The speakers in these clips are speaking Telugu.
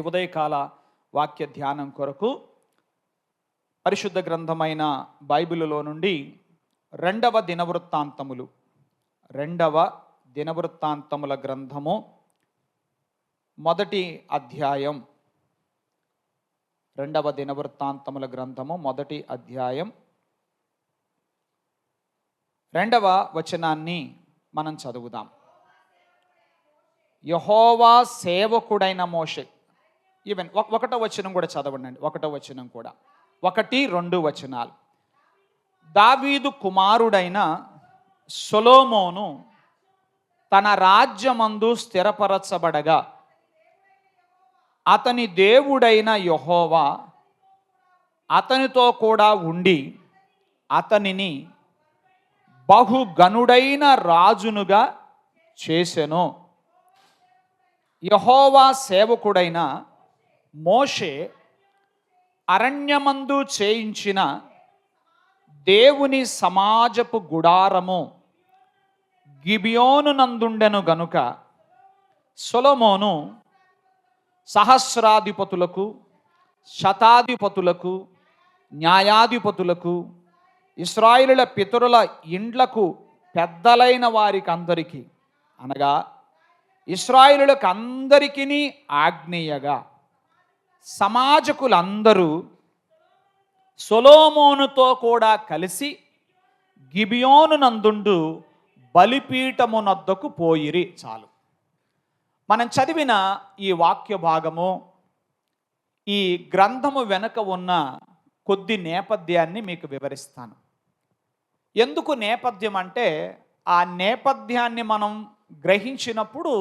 ఉదయకాల వాక్య ధ్యానం కొరకు పరిశుద్ధ గ్రంథమైన బైబిలులో నుండి రెండవ దినవృత్తాంతముల గ్రంథము మొదటి అధ్యాయం. రెండవ దినవృత్తాంతముల గ్రంథము మొదటి అధ్యాయం 2వ వచనాన్ని మనం చదువుదాం. యెహోవా సేవకుడైన మోషే. ఈవెన్ 1వ వచనం కూడా చదవండి. 1వ వచనం కూడా 1-2 వచనాలు. దావీదు కుమారుడైన సొలొమోను తన రాజ్యమందు స్థిరపరచబడగా అతని దేవుడైన యెహోవా అతనితో కూడా ఉండి అతనిని బహుగనుడైన రాజునుగా చేసెను. యెహోవా సేవకుడైన మోషే అరణ్యమందు చేయించిన దేవుని సమాజపు గుడారము గిబియోను నందుండెను గనుక సొలొమోను సహస్రాధిపతులకు, శతాధిపతులకు, న్యాయాధిపతులకు, ఇశ్రాయేలుల పితరుల ఇండ్లకు పెద్దలైన వారికి అందరికీ అనగా ఇశ్రాయేలులకు అందరికీ ఆజ్ఞేయగా సమాజకులందరూ సొలొమోనుతో కూడా కలిసి గిబియోను నందుండు బలిపీఠమునొద్దకు పోయిరి. చాలు. మనం చదివిన ఈ వాక్య భాగము ఈ గ్రంథము వెనుక ఉన్న కొద్ది నేపథ్యాన్ని మీకు వివరిస్తాను. ఎందుకు నేపథ్యం అంటే ఆ నేపథ్యాన్ని మనం గ్రహించినప్పుడు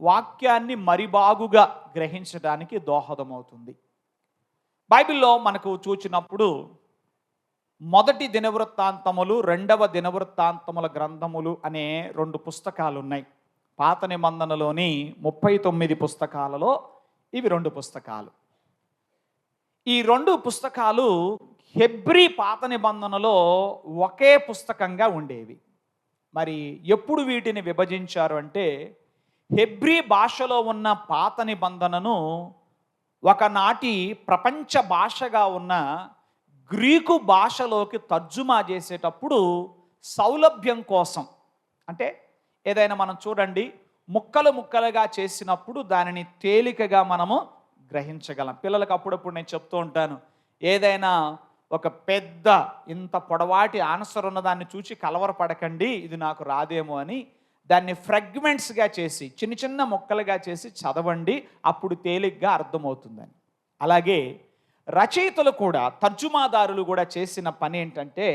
వాక్యాన్ని మరిబాగుగా గ్రహించడానికి దోహదమవుతుంది. బైబిల్లో మనకు చూచినప్పుడు మొదటి దినవృత్తాంతములు, రెండవ దినవృత్తాంతముల గ్రంథములు అనే 2 పుస్తకాలు ఉన్నాయి. పాత నిబంధనలోని 39 పుస్తకాలలో ఇవి 2 పుస్తకాలు. ఈ 2 పుస్తకాలు హెబ్రీ పాత నిబంధనలో ఒకే పుస్తకంగా ఉండేవి. మరి ఎప్పుడు వీటిని విభజించారు అంటే హెబ్రీ భాషలో ఉన్న పాత నిబంధనను ఒకనాటి ప్రపంచ భాషగా ఉన్న గ్రీకు భాషలోకి తర్జుమా చేసేటప్పుడు సౌలభ్యం కోసం, అంటే ఏదైనా మనం చూడండి ముక్కలు ముక్కలుగా చేసినప్పుడు దానిని తేలికగా మనము గ్రహించగలం. పిల్లలకు అప్పుడప్పుడు నేను చెప్తూ ఉంటాను, ఏదైనా ఒక పెద్ద ఇంత పొడవాటి ఆన్సర్ ఉన్నదాన్ని చూసి కలవరపడకండి, ఇది నాకు రాదేమో అని. దాన్ని ఫ్రాగ్మెంట్స్గా చేసి చిన్న చిన్న ముక్కలుగా చేసి చదవండి, అప్పుడు తేలిగ్గా అర్థమవుతుందని. అలాగే రచయితలు కూడా, తర్జుమాదారులు కూడా చేసిన పని ఏంటంటే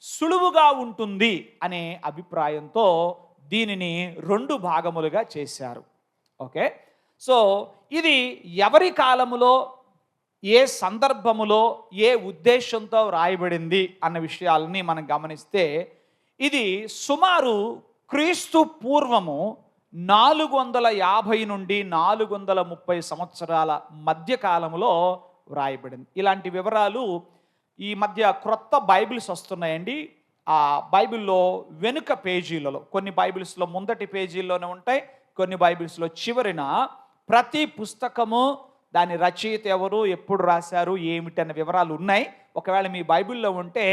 సులువుగా ఉంటుంది అనే అభిప్రాయంతో దీనిని 2 భాగములుగా చేశారు. ఓకే, సో ఇది ఎవరి కాలములో, ఏ సందర్భములో, ఏ ఉద్దేశంతో వ్రాయబడింది అన్న విషయాలని మనం గమనిస్తే ఇది సుమారు క్రీస్తు పూర్వము 450 నుండి 430 సంవత్సరాల మధ్య కాలంలో వ్రాయబడింది. ఇలాంటి వివరాలు ఈ మధ్య క్రొత్త బైబిల్స్ వస్తున్నాయండి. ఆ బైబిల్లో వెనుక పేజీలలో, కొన్ని బైబిల్స్లో ముందటి పేజీల్లోనే ఉంటాయి, కొన్ని బైబిల్స్లో చివరిన ప్రతి పుస్తకము దాని రచయిత ఎవరు, ఎప్పుడు రాశారు, ఏమిటి అన్న వివరాలు ఉన్నాయి. ఒకవేళ మీ బైబిల్లో ఉంటే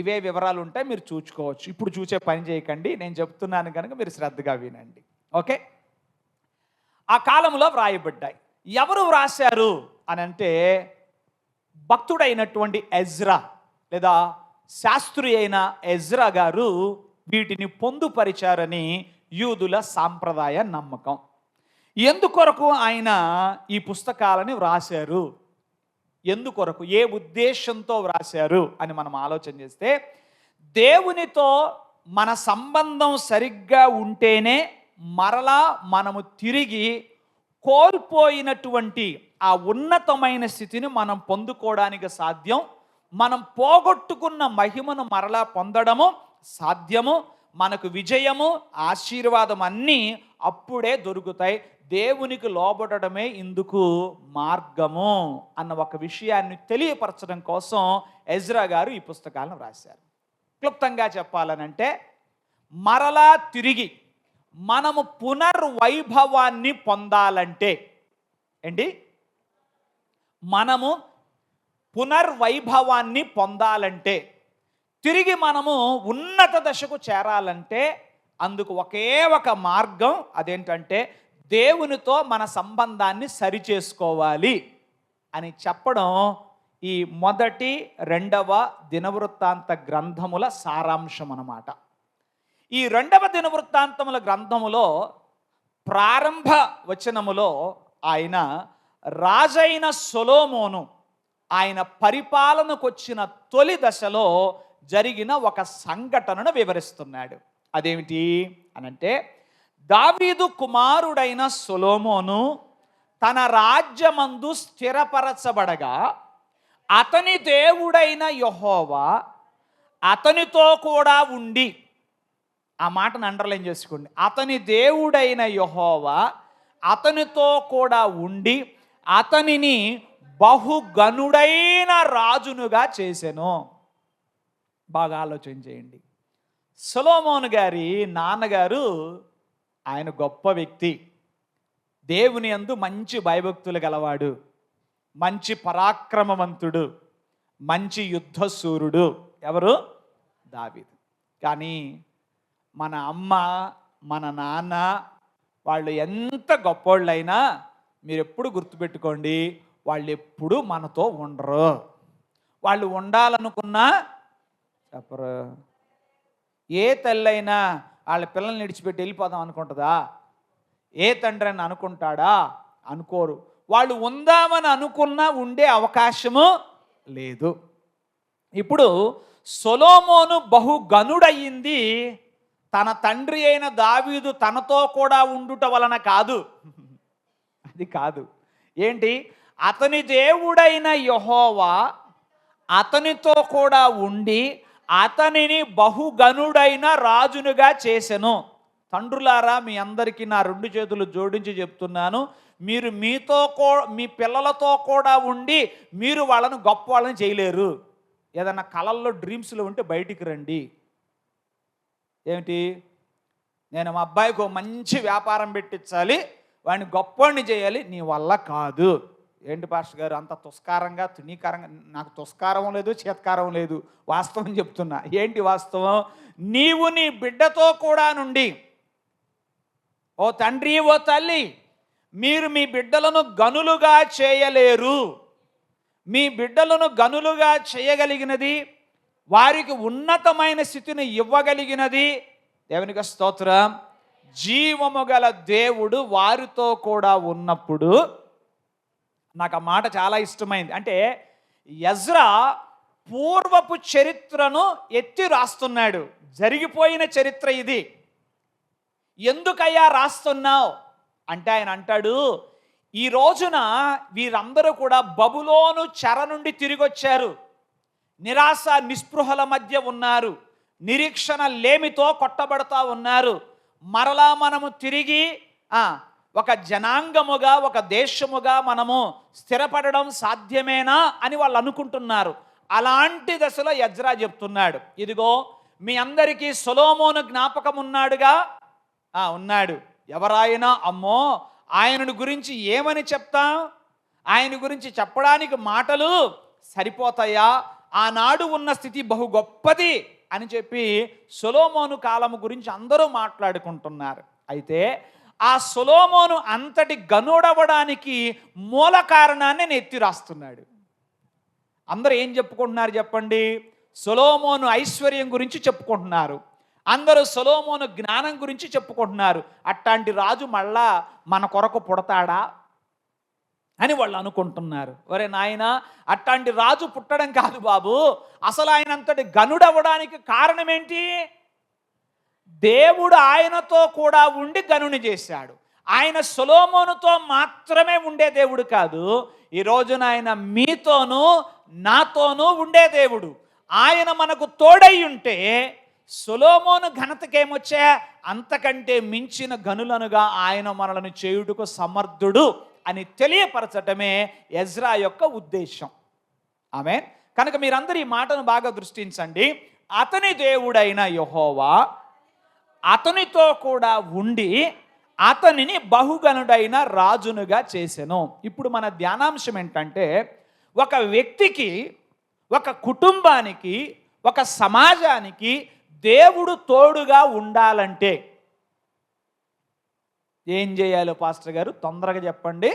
ఇవే వివరాలు ఉంటాయి, మీరు చూసుకోవచ్చు. ఇప్పుడు చూసే పని చేయకండి, నేను చెప్తున్నాను కనుక మీరు శ్రద్ధగా వినండి. ఓకే, ఆ కాలంలో వ్రాయబడ్డాయి. ఎవరు వ్రాశారు అని అంటే భక్తుడైనటువంటి ఎజ్రా లేదా శాస్త్రి అయిన ఎజ్రా గారు వీటిని పొందుపరిచారని యూదుల సాంప్రదాయ నమ్మకం. ఎందుకొరకు ఆయన ఈ పుస్తకాలని వ్రాశారు, ఎందుకొరకు, ఏ ఉద్దేశంతో వ్రాశారు అని మనం ఆలోచన చేస్తే, దేవునితో మన సంబంధం సరిగ్గా ఉంటేనే మరలా మనము తిరిగి కోల్పోయినటువంటి ఆ ఉన్నతమైన స్థితిని మనం పొందుకోవడానికి సాధ్యం. మనం పోగొట్టుకున్న మహిమను మరలా పొందడము సాధ్యము. మనకు విజయము, ఆశీర్వాదం అన్నీ అప్పుడే దొరుకుతాయి. దేవునికి లోబడమే ఇందుకు మార్గము అన్న ఒక విషయాన్ని తెలియపరచడం కోసం ఎజ్రా గారు ఈ పుస్తకాలను వ్రాశారు. క్లుప్తంగా చెప్పాలనంటే మరలా తిరిగి మనము పునర్వైభవాన్ని పొందాలంటే ఏంటి, మనము పునర్వైభవాన్ని పొందాలంటే, తిరిగి మనము ఉన్నత దశకు చేరాలంటే అందుకు ఒకే ఒక మార్గం, అదేంటంటే దేవునితో మన సంబంధాన్ని సరిచేసుకోవాలి అని చెప్పడం ఈ మొదటి రెండవ దినవృత్తాంత గ్రంథముల సారాంశం అన్నమాట. ఈ రెండవ దినవృత్తాంతముల గ్రంథములో ప్రారంభ వచనములో ఆయన రాజైన సొలొమోను ఆయన పరిపాలనకు వచ్చిన తొలి దశలో జరిగిన ఒక సంఘటనను వివరిస్తున్నాడు. అదేమిటి అనంటే, దావీదు కుమారుడైన సొలొమోను తన రాజ్యమందు స్థిరపరచబడగా అతని దేవుడైన యెహోవా అతనితో కూడా ఉండి, ఆ మాటను అండర్లైన్ చేసుకోండి, అతని దేవుడైన యెహోవా అతనితో కూడా ఉండి అతనిని బహుగనుడైన రాజునుగా చేసెను. బాగా ఆలోచన చేయండి. సొలొమోను గారి నాన్నగారు ఆయన గొప్ప వ్యక్తి, దేవుని యందు మంచి భయభక్తులు గలవాడు, మంచి పరాక్రమవంతుడు, మంచి యుద్ధశూరుడు. ఎవరు? దావీదు. కానీ మన అమ్మ మన నాన్న వాళ్ళు ఎంత గొప్పోళ్ళైనా మీరు ఎప్పుడు గుర్తుపెట్టుకోండి, వాళ్ళు ఎప్పుడు మనతో ఉండరు. వాళ్ళు ఉండాలనుకున్నా చెప్పరు. ఏ తల్లైనా వాళ్ళ పిల్లల్ని విడిచిపెట్టి వెళ్ళిపోదాం అనుకుంటుందా? ఏ తండ్రి అని అనుకుంటాడా? అనుకోరు. వాళ్ళు ఉందామని అనుకున్నా ఉండే అవకాశము లేదు. ఇప్పుడు సొలొమోను బహుగనుడయ్యింది తన తండ్రి అయిన దావీదు తనతో కూడా ఉండుట వలన కాదు. అది కాదు. ఏంటి? అతని దేవుడైన యెహోవా అతనితో కూడా ఉండి అతనిని బహుగనుడైన రాజునుగా చేసెను. తండ్రులారా, మీ అందరికీ నా రెండు చేతులు జోడించి చెప్తున్నాను, మీరు మీ పిల్లలతో కూడా ఉండి మీరు వాళ్ళని గొప్ప వాళ్ళని చేయలేరు. ఏదన్నా కలల్లో డ్రీమ్స్లో ఉంటే బయటికి రండి. ఏమిటి? నేను మా అబ్బాయికి మంచి వ్యాపారం పెట్టించాలి, వాడిని గొప్పవాడిని చేయాలి, నీ వల్ల కాదు. ఏంటి పాస్టర్ గారు అంత తుస్కారంగా తునీకారంగా? నాకు తుస్కారం లేదు, చేత్కారం లేదు, వాస్తవం చెప్తున్నా. ఏంటి వాస్తవం? నీవు నీ బిడ్డతో కూడా నుండి, ఓ తండ్రి ఓ తల్లి, మీరు మీ బిడ్డలను గనులుగా చేయలేరు. మీ బిడ్డలను గనులుగా చేయగలిగినది, వారికి ఉన్నతమైన స్థితిని ఇవ్వగలిగినది, దేవునికి స్తోత్రం, జీవము గల దేవుడు వారితో కూడా ఉన్నప్పుడు. నాకు ఆ మాట చాలా ఇష్టమైంది. అంటే ఎజ్రా పూర్వపు చరిత్రను ఎత్తి రాస్తున్నాడు. జరిగిపోయిన చరిత్ర ఇది. ఎందుకయ్యా రాస్తున్నావు అంటే ఆయన అంటాడు, ఈ రోజున వీరందరూ కూడా బబులోను చెర నుండి తిరిగి వచ్చారు. నిరాశ నిస్పృహల మధ్య ఉన్నారు. నిరీక్షణ లేమితో కొట్టబడతా ఉన్నారు. మరలా మనము తిరిగి ఒక జనాంగముగా, ఒక దేశముగా మనము స్థిరపడడం సాధ్యమేనా అని వాళ్ళు అనుకుంటున్నారు. అలాంటి దశలో ఎజ్రా చెప్తున్నాడు, ఇదిగో మీ అందరికీ సొలొమోను జ్ఞాపకం ఉన్నాడుగా. ఉన్నాడు. ఎవరాయన? అమ్మో, ఆయనను గురించి ఏమని చెప్తాం? ఆయన గురించి చెప్పడానికి మాటలు సరిపోతాయా? ఆనాడు ఉన్న స్థితి బహు గొప్పది అని చెప్పి సొలొమోను కాలము గురించి అందరూ మాట్లాడుకుంటున్నారు. అయితే ఆ సొలొమోను అంతటి గనుడవడానికి మూల కారణాన్ని నేను ఎత్తి రాస్తున్నాడు. అందరూ ఏం చెప్పుకుంటున్నారు చెప్పండి? సొలొమోను ఐశ్వర్యం గురించి చెప్పుకుంటున్నారు. అందరూ సొలొమోను జ్ఞానం గురించి చెప్పుకుంటున్నారు. అట్లాంటి రాజు మళ్ళా మన కొరకు పుడతాడా అని వాళ్ళు అనుకుంటున్నారు. ఒరే నాయనా, అట్లాంటి రాజు పుట్టడం కాదు బాబు, అసలు ఆయన అంతటి గనుడవడానికి కారణం ఏంటి? దేవుడు ఆయనతో కూడా ఉండి గనుని చేశాడు. ఆయన సొలొమోనుతో మాత్రమే ఉండే దేవుడు కాదు, ఈ రోజున ఆయన మీతోనూ నాతోనూ ఉండే దేవుడు. ఆయన మనకు తోడై ఉంటే సొలొమోను ఘనతకేమొచ్చా? అంతకంటే మించిన గనులనుగా ఆయన మనలను చేయుటకు సమర్థుడు అని తెలియపరచటమే ఎజ్రా యొక్క ఉద్దేశం. ఆమేన్. కనుక మీరందరూ ఈ మాటను బాగా దృష్టించండి. అతని దేవుడైన యెహోవా అతనితో కూడా ఉండి అతనిని బహుగనుడైన రాజునుగా చేసెను. ఇప్పుడు మన ధ్యానాంశం ఏంటంటే, ఒక వ్యక్తికి, ఒక కుటుంబానికి, ఒక సమాజానికి దేవుడు తోడుగా ఉండాలంటే ఏం చేయాలి పాస్టర్ గారు? తొందరగా చెప్పండి.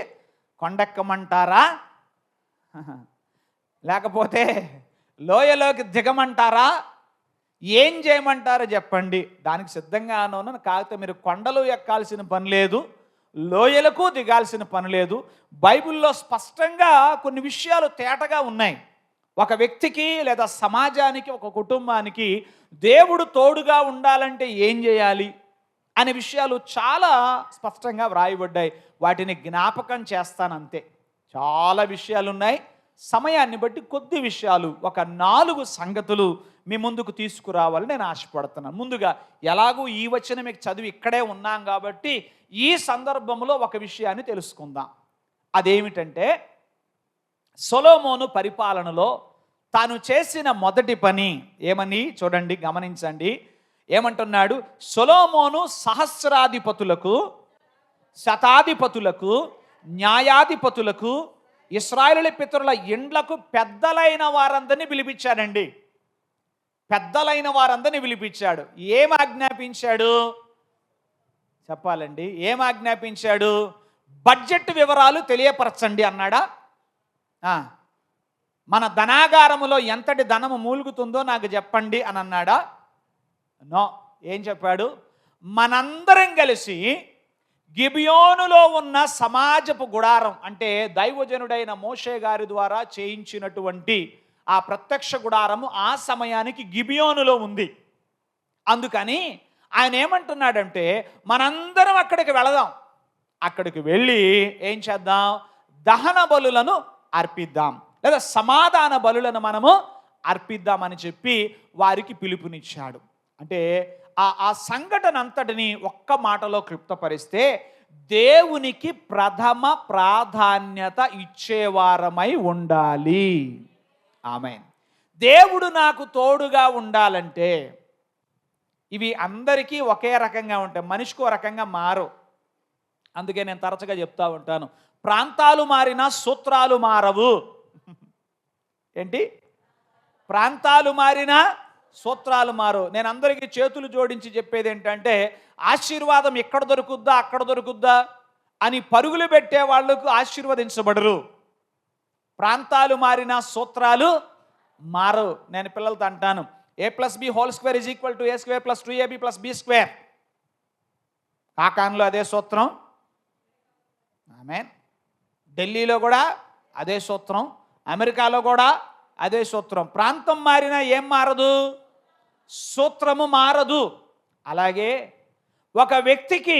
కొండెక్కమంటారా, లేకపోతే లోయలోకి దిగమంటారా, ఏం చేయమంటారో చెప్పండి. దానికి సిద్ధంగా ఉన్నాను. కాకపోతే మీరు కొండలు ఎక్కాల్సిన పని లేదు, లోయలకు దిగాల్సిన పని లేదు. బైబిల్లో స్పష్టంగా కొన్ని విషయాలు తేటగా ఉన్నాయి. ఒక వ్యక్తికి లేదా సమాజానికి, ఒక కుటుంబానికి దేవుడు తోడుగా ఉండాలంటే ఏం చేయాలి అనే విషయాలు చాలా స్పష్టంగా వ్రాయబడ్డాయి. వాటిని జ్ఞాపకం చేస్తాను అంతే. చాలా విషయాలు ఉన్నాయి. సమయాన్ని బట్టి కొద్ది విషయాలు, ఒక 4 సంగతులు మీ ముందుకు తీసుకురావాలని నేను ఆశపడుతున్నాను. ముందుగా ఎలాగూ ఈ వచనం మీకు చదివి ఇక్కడే ఉన్నాం కాబట్టి ఈ సందర్భంలో ఒక విషయాన్ని తెలుసుకుందాం. అదేమిటంటే, సొలొమోను పరిపాలనలో తాను చేసిన మొదటి పని ఏమని చూడండి, గమనించండి. ఏమంటున్నాడు? సొలొమోను సహస్రాధిపతులకు, శతాధిపతులకు, న్యాయాధిపతులకు, ఇశ్రాయేలు పితరుల ఇండ్లకు పెద్దలైన వారందరినీ పిలిపించాడండి. పెద్దలైన వారందరినీ పిలిపించాడు. ఏం ఆజ్ఞాపించాడు చెప్పాలండి? ఏం ఆజ్ఞాపించాడు? బడ్జెట్ వివరాలు తెలియపరచండి అన్నాడా? మన ధనాగారములో ఎంతటి ధనము మూలుగుతుందో నాకు చెప్పండి అని అన్నాడా? నో. ఏం చెప్పాడు? మనందరం కలిసి గిబియోనులో ఉన్న సమాజపు గుడారం, అంటే దైవజనుడైన మోషే గారి ద్వారా చేయించినటువంటి ఆ ప్రత్యక్ష గుడారము ఆ సమయానికి గిబియోనులో ఉంది. అందుకని ఆయన ఏమంటున్నాడంటే, మనందరం అక్కడికి వెళదాం. అక్కడికి వెళ్ళి ఏం చేద్దాం? దహన బలులను అర్పిద్దాం, లేదా సమాధాన బలులను మనము అర్పిద్దామని చెప్పి వారికి పిలుపునిచ్చాడు. అంటే ఆ సంఘటన అంతటిని ఒక్క మాటలో క్లుప్తపరిస్తే, దేవునికి ప్రథమ ప్రాధాన్యత ఇచ్చేవారమై ఉండాలి. ఆమేన్. దేవుడు నాకు తోడుగా ఉండాలంటే ఇవి అందరికీ ఒకే రకంగా ఉంటాయి, మనిషికి ఒక రకంగా మారు. అందుకే నేను తరచుగా చెప్తా ఉంటాను, ప్రాంతాలు మారినా సూత్రాలు మారవు. ఏంటి? ప్రాంతాలు మారినా సూత్రాలు మారు. నేను అందరికీ చేతులు జోడించి చెప్పేది ఏంటంటే, ఆశీర్వాదం ఎక్కడ దొరుకుద్దా అక్కడ దొరుకుద్దా అని పరుగులు పెట్టే వాళ్లకు ఆశీర్వదించబడరు. ప్రాంతాలు మారినా సూత్రాలు మారు. నేను పిల్లలతో అంటాను, a+b² = a² + 2ab + b². కాకాన్లో అదే సూత్రం. ఆమేన్. ఢిల్లీలో కూడా అదే సూత్రం, అమెరికాలో కూడా అదే సూత్రం. ప్రాంతం మారినా ఏం మారదు? సూత్రము మారదు. అలాగే ఒక వ్యక్తికి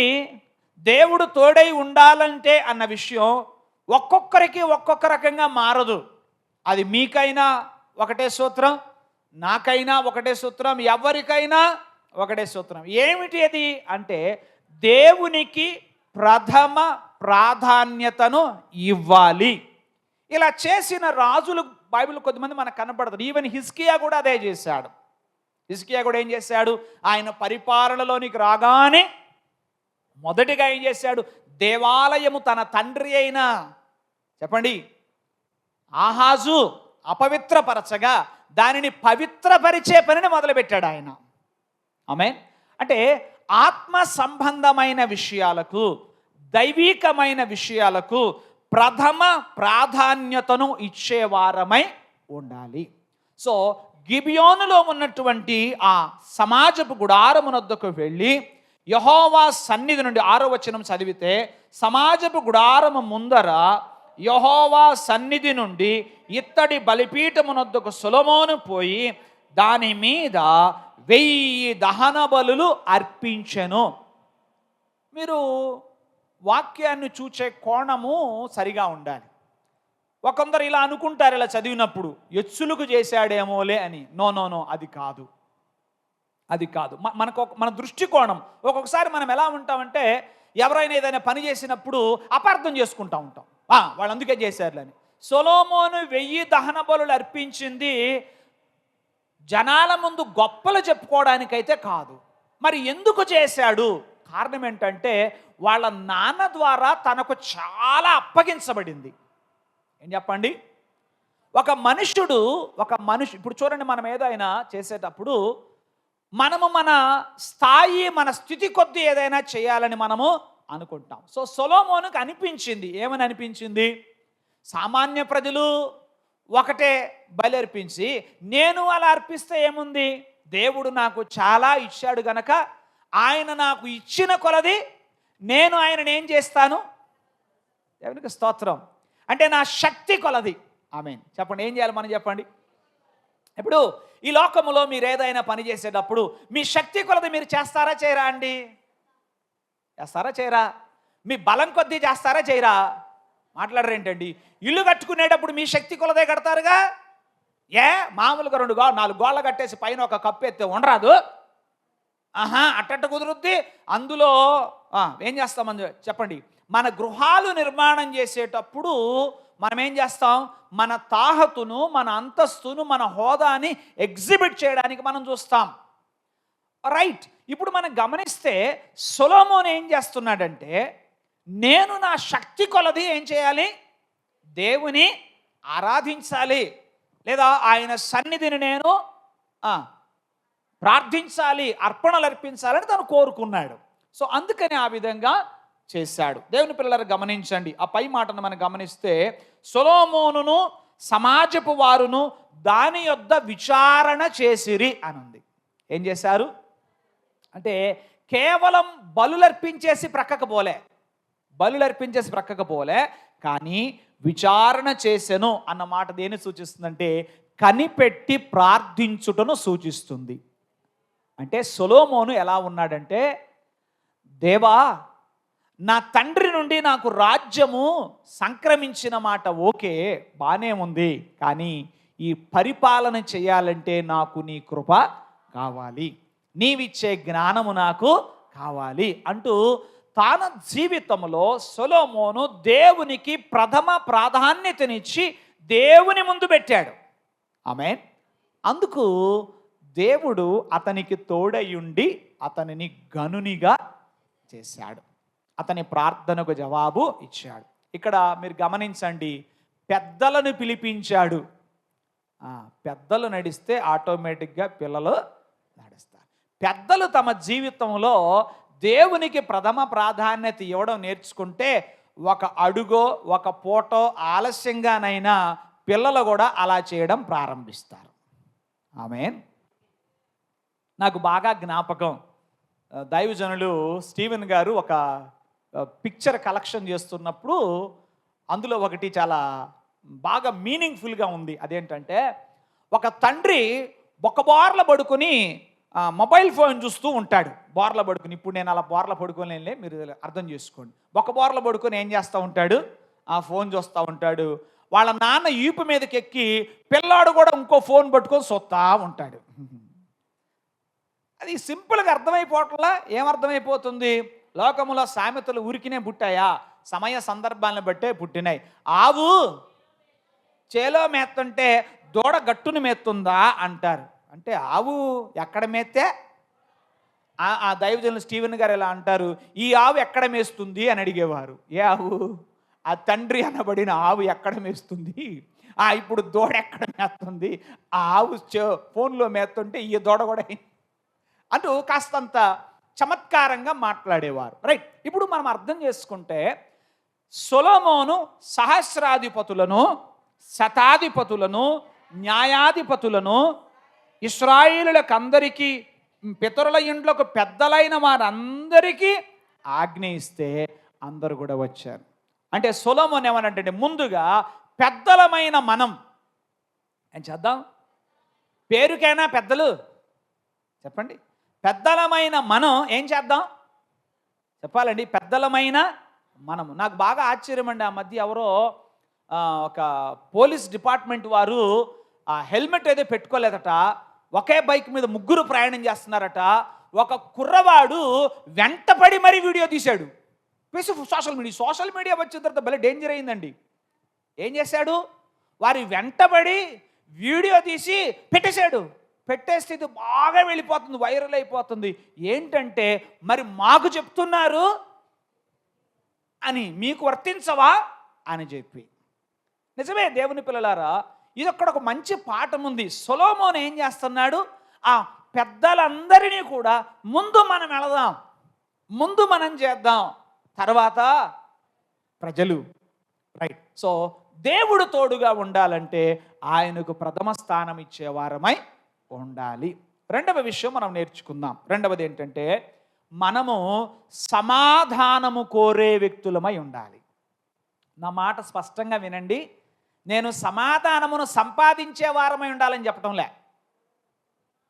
దేవుడు తోడై ఉండాలంటే అన్న విషయం ఒక్కొక్కరికి ఒక్కొక్క రకంగా మారదు. అది మీకైనా ఒకటే సూత్రం, నాకైనా ఒకటే సూత్రం, ఎవరికైనా ఒకటే సూత్రం. ఏమిటి అది అంటే, దేవునికి ప్రథమ ప్రాధాన్యతను ఇవ్వాలి. ఇలా చేసిన రాజులు బైబిల్ కొద్దిమంది మనకు కనపడతారు. ఈవెన్ హిజ్కియా కూడా అదే చేశాడు. హిజ్కియా కూడా ఏం చేశాడు? ఆయన పరిపాలనలోనికి రాగానే మొదటిగా ఏం చేశాడు? దేవాలయము తన తండ్రి అయిన, చెప్పండి, ఆహాజు అపవిత్రపరచగా దానిని పవిత్రపరిచే పనిని మొదలుపెట్టాడు ఆయన. ఆమేన్. అంటే ఆత్మ సంబంధమైన విషయాలకు, దైవీకమైన విషయాలకు ప్రథమ ప్రాధాన్యతను ఇచ్చేవారమై ఉండాలి. సో గిబియోనులో ఉన్నటువంటి ఆ సమాజపు గుడారమునొద్దకు వెళ్ళి యెహోవా సన్నిధి నుండి 6వ వచనం చదివితే, సమాజపు గుడారము ముందర యెహోవా సన్నిధి నుండి ఇత్తడి బలిపీఠమునొద్దకు సొలొమోను పోయి దాని మీద 1000 దహన బలులు అర్పించెను. మీరు వాక్యాన్ని చూచే కోణము సరిగా ఉండాలి. ఒకందరు ఇలా అనుకుంటారు, ఇలా చదివినప్పుడు ఎచ్చులకు చేశాడేమోలే అని. నో, అది కాదు, అది కాదు. మన దృష్టికోణం ఒక్కొక్కసారి మనం ఎలా ఉంటామంటే, ఎవరైనా ఏదైనా పని చేసినప్పుడు అపార్థం చేసుకుంటూ ఉంటాం. వాళ్ళు అందుకే చేశారులని. సొలొమోను 1000 దహన బలులు అర్పించింది జనాల ముందు గొప్పలు చెప్పుకోవడానికైతే కాదు. మరి ఎందుకు చేశాడు? కారణం ఏంటంటే వాళ్ళ నాన్న ద్వారా తనకు చాలా అప్పగించబడింది. ఏం చెప్పండి? ఒక మనిషి ఇప్పుడు చూడండి, మనం ఏదైనా చేసేటప్పుడు మనము మన స్థాయి, మన స్థితి కొద్దీ ఏదైనా చేయాలని మనము అనుకుంటాం. సో సొలొమోనుకు అనిపించింది, ఏమని అనిపించింది? సామాన్య ప్రజలు ఒకటే బలి అర్పించి నేను అలా అర్పిస్తే ఏముంది, దేవుడు నాకు చాలా ఇచ్చాడు గనక ఆయన నాకు ఇచ్చిన కొలది నేను ఆయనను ఏం చేస్తాను? దేవునికి స్తోత్రం. అంటే నా శక్తి కొలది. ఆమేన్. చెప్పండి, ఏం చేయాలి మనం? చెప్పండి. ఇప్పుడు ఈ లోకములో మీరు ఏదైనా పని చేసేటప్పుడు మీ శక్తి కొలది మీరు చేస్తారా చేయరా అండి? చేస్తారా చేయరా? మీ బలం కొద్దీ చేస్తారా చేయరా? మాట్లాడరేంటండి? ఇల్లు కట్టుకునేటప్పుడు మీ శక్తి కొలదే కడతారుగా. మామూలుగా 4 గోళ్ళ కట్టేసి పైన ఒక కప్పు ఎత్తే ఉండరాదు. అట్టట్ట కుదురుద్ది. అందులో ఏం చేస్తామని చెప్పండి. మన గృహాలు నిర్మాణం చేసేటప్పుడు మనం ఏం చేస్తాం? మన తాహతును, మన అంతస్తును, మన హోదాని ఎగ్జిబిట్ చేయడానికి మనం చూస్తాం. రైట్. ఇప్పుడు మనం గమనిస్తే సొలొమోను ఏం చేస్తున్నాడంటే, నేను నా శక్తి కొలది ఏం చేయాలి? దేవుని ఆరాధించాలి, లేదా ఆయన సన్నిధిని నేను ప్రార్థించాలి, అర్పణలు అర్పించాలని తను కోరుకున్నాడు. సో అందుకని ఆ విధంగా చేశాడు. దేవుని పిల్లలు గమనించండి, ఆ పై మాటను మనం గమనిస్తే, సొలొమోనును సమాజపు వారును దాని యొద్ద విచారణ చేసిరి అని ఉంది. ఏం చేశారు అంటే, కేవలం బలులర్పించేసి ప్రక్కకు పోలే, కానీ విచారణ చేసెను అన్న మాట దేన్ని సూచిస్తుందంటే, కనిపెట్టి ప్రార్థించుటను సూచిస్తుంది. అంటే సొలొమోను ఎలా ఉన్నాడంటే, దేవా, నా తండ్రి నుండి నాకు రాజ్యము సంక్రమించిన మాట ఓకే, బానే ఉంది, కానీ ఈ పరిపాలన చేయాలంటే నాకు నీ కృప కావాలి, నీవిచ్చే జ్ఞానము నాకు కావాలి అంటూ తన జీవితంలో సొలొమోను దేవునికి ప్రథమ ప్రాధాన్యతనిచ్చి దేవుని ముందు పెట్టాడు. ఆమేన్. అందుకు దేవుడు అతనికి తోడయుండి అతనిని గనునిగా చేశాడు, అతని ప్రార్థనకు జవాబు ఇచ్చాడు. ఇక్కడ మీరు గమనించండి, పెద్దలను పిలిపించాడు. పెద్దలు నడిస్తే ఆటోమేటిక్గా పిల్లలు నడుస్తారు. పెద్దలు తమ జీవితంలో దేవునికి ప్రథమ ప్రాధాన్యత ఇవ్వడం నేర్చుకుంటే, ఒక అడుగో ఒక పూటో ఆలస్యంగానైనా పిల్లలు కూడా అలా చేయడం ప్రారంభిస్తారు. ఆమేన్. నాకు బాగా జ్ఞాపకం, దైవజనులు స్టీవెన్ గారు ఒక పిక్చర్ కలెక్షన్ చేస్తున్నప్పుడు అందులో ఒకటి చాలా బాగా మీనింగ్ఫుల్గా ఉంది. అదేంటంటే, ఒక తండ్రి బొక్కబోర్ల పడుకుని మొబైల్ ఫోన్ చూస్తూ ఉంటాడు. బోర్ల పడుకుని, ఇప్పుడు నేను అలా బోర్ల పడుకోలేనులే, మీరు అర్థం చేసుకోండి. బొక్కబోర్ల పడుకొని ఏం చేస్తూ ఉంటాడు? ఆ ఫోన్ చూస్తూ ఉంటాడు. వాళ్ళ నాన్న ఈపు మీదకి ఎక్కి పిల్లాడు కూడా ఇంకో ఫోన్ పట్టుకొని చూస్తూ ఉంటాడు. అది సింపుల్గా అర్థమైపోవట్లా. ఏమర్థమైపోతుంది? లోకములో సామెతలు ఊరికినే పుట్టాయా? సమయ సందర్భాలను బట్టే పుట్టినాయి. ఆవు చేలో మేస్తుంటే దూడ గట్టును మేస్తుందా అంటారు. అంటే ఆవు ఎక్కడ మేస్తే, ఆ దైవజనులు స్టీవెన్ గారు ఎలా అంటారు, ఈ ఆవు ఎక్కడ మేస్తుంది అని అడిగేవారు. ఏ ఆవు? ఆ తండ్రి అనబడిన ఆవు ఎక్కడ మేస్తుంది, ఇప్పుడు దూడ ఎక్కడ మేస్తుంది? ఆ ఆవు ఫోన్లో మేస్తుంటే ఈ దూడ కూడా అంటూ కాస్తంత చమత్కారంగా మాట్లాడేవారు. రైట్. ఇప్పుడు మనం అర్థం చేసుకుంటే, సొలొమోను సహస్రాధిపతులను, శతాధిపతులను, న్యాయాధిపతులను, ఇశ్రాయేలులకు అందరికీ, పితరుల ఇండ్లకు పెద్దలైన వారందరికీ ఆజ్ఞ ఇస్తే అందరూ కూడా వచ్చారు. అంటే సొలొమోను ఏమనంటే, ముందుగా పెద్దలమైన మనం ఏం చేద్దాం? పేరుకైనా పెద్దలు చెప్పండి. పెద్దలమైన మనం ఏం చేద్దాం చెప్పాలండి? పెద్దలమైన మనము. నాకు బాగా ఆశ్చర్యం అండి, ఆ మధ్య ఎవరో ఒక పోలీస్ డిపార్ట్మెంట్ వారు హెల్మెట్ ఏదో పెట్టుకోలేదట, ఒకే బైక్ మీద 3 ప్రయాణం చేస్తున్నారట. ఒక కుర్రవాడు వెంటపడి మరీ వీడియో తీశాడు. సోషల్ మీడియా వచ్చిన తర్వాత భలే డేంజర్ అయిందండి. ఏం చేశాడు? వారి వెంటబడి వీడియో తీసి పెట్టేస్తే ఇది బాగా వెళ్ళిపోతుంది, వైరల్ అయిపోతుంది. ఏంటంటే మరి మాకు చెప్తున్నారు అని, మీకు వర్తించవా అని చెప్పి. నిజమే దేవుని పిల్లలారా, ఇది అక్కడ ఒక మంచి పాఠం ఉంది. సొలొమోను ఏం చేస్తున్నాడు, ఆ పెద్దలందరినీ కూడా ముందు మనం వెళదాం, ముందు మనం చేద్దాం, తర్వాత ప్రజలు. రైట్. సో దేవుడు తోడుగా ఉండాలంటే ఆయనకు ప్రథమ స్థానం ఇచ్చేవారమై ఉండాలి. రెండవ విషయం మనం నేర్చుకుందాం. రెండవది ఏంటంటే మనము సమాధానము కోరే వ్యక్తులమై ఉండాలి. నా మాట స్పష్టంగా వినండి. నేను సమాధానమును సంపాదించే వారమై ఉండాలని చెప్పటంలే.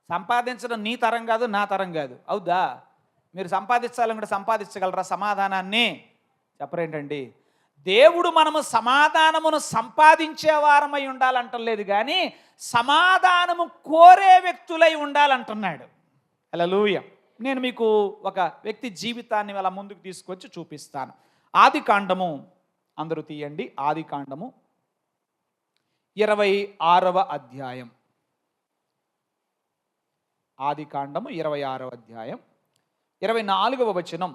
సంపాదించడం నీ తరం కాదు, నా తరం కాదు. అవుదా? మీరు సంపాదించాలని కూడా సంపాదించగలరా సమాధానాన్ని? చెప్పరేంటండి? దేవుడు మనము సమాధానమును సంపాదించే వారమై ఉండాలంటలేదు, కానీ సమాధానము కోరే వ్యక్తులై ఉండాలంటున్నాడు. హల్లెలూయా. నేను మీకు ఒక వ్యక్తి జీవితాన్ని అలా ముందుకు తీసుకొచ్చి చూపిస్తాను. ఆదికాండము, అందరూ తీయండి, ఆదికాండము 26వ అధ్యాయం. ఆదికాండము 26వ అధ్యాయం 24వ వచనం.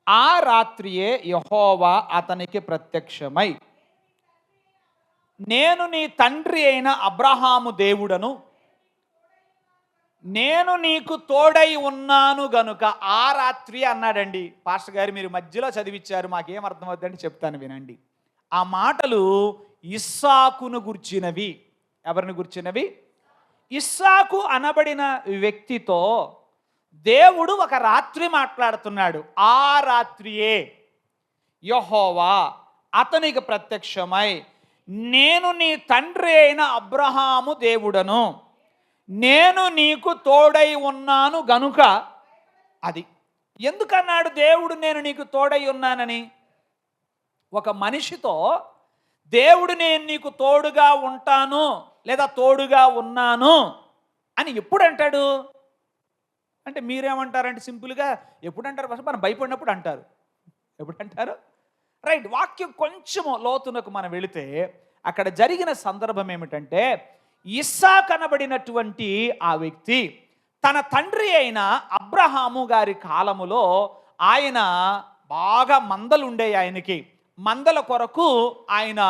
ఆ రాత్రియే యెహోవా అతనికి ప్రత్యక్షమై, నేను నీ తండ్రి అయిన అబ్రహాము దేవుడను, నేను నీకు తోడై ఉన్నాను గనుక. ఆ రాత్రి అన్నాడండి. పాస్టర్ గారు మీరు మధ్యలో చదివించారు, మాకేం అర్థమవుతుందంటే చెప్తాను వినండి. ఆ మాటలు ఇస్సాకును గుర్చినవి. ఎవరిని గుర్చినవి? ఇస్సాకు అనబడిన వ్యక్తితో దేవుడు ఒక రాత్రి మాట్లాడుతున్నాడు. ఆ రాత్రియే యెహోవా అతనికి ప్రత్యక్షమై, నేను నీ తండ్రి అయిన అబ్రహాము దేవుడను, నేను నీకు తోడై ఉన్నాను గనుక. అది ఎందుకన్నాడు దేవుడు నేను నీకు తోడై ఉన్నానని? ఒక మనిషితో దేవుడు నేను నీకు తోడుగా ఉంటాను లేదా తోడుగా ఉన్నాను అని ఎప్పుడు అంటాడు అంటే మీరేమంటారంటే సింపుల్గా ఎప్పుడంటారు? ఫస్ట్ మనం భయపడినప్పుడు అంటారు. ఎప్పుడు అంటారు? రైట్. వాక్యం కొంచెం లోతునకు మనం వెళితే అక్కడ జరిగిన సందర్భం ఏమిటంటే, ఇస్సాకు అనబడినటువంటి ఆ వ్యక్తి తన తండ్రి అయిన అబ్రహాము గారి కాలములో ఆయన బాగా మందలు ఉండేవి. ఆయనకి మందల కొరకు ఆయన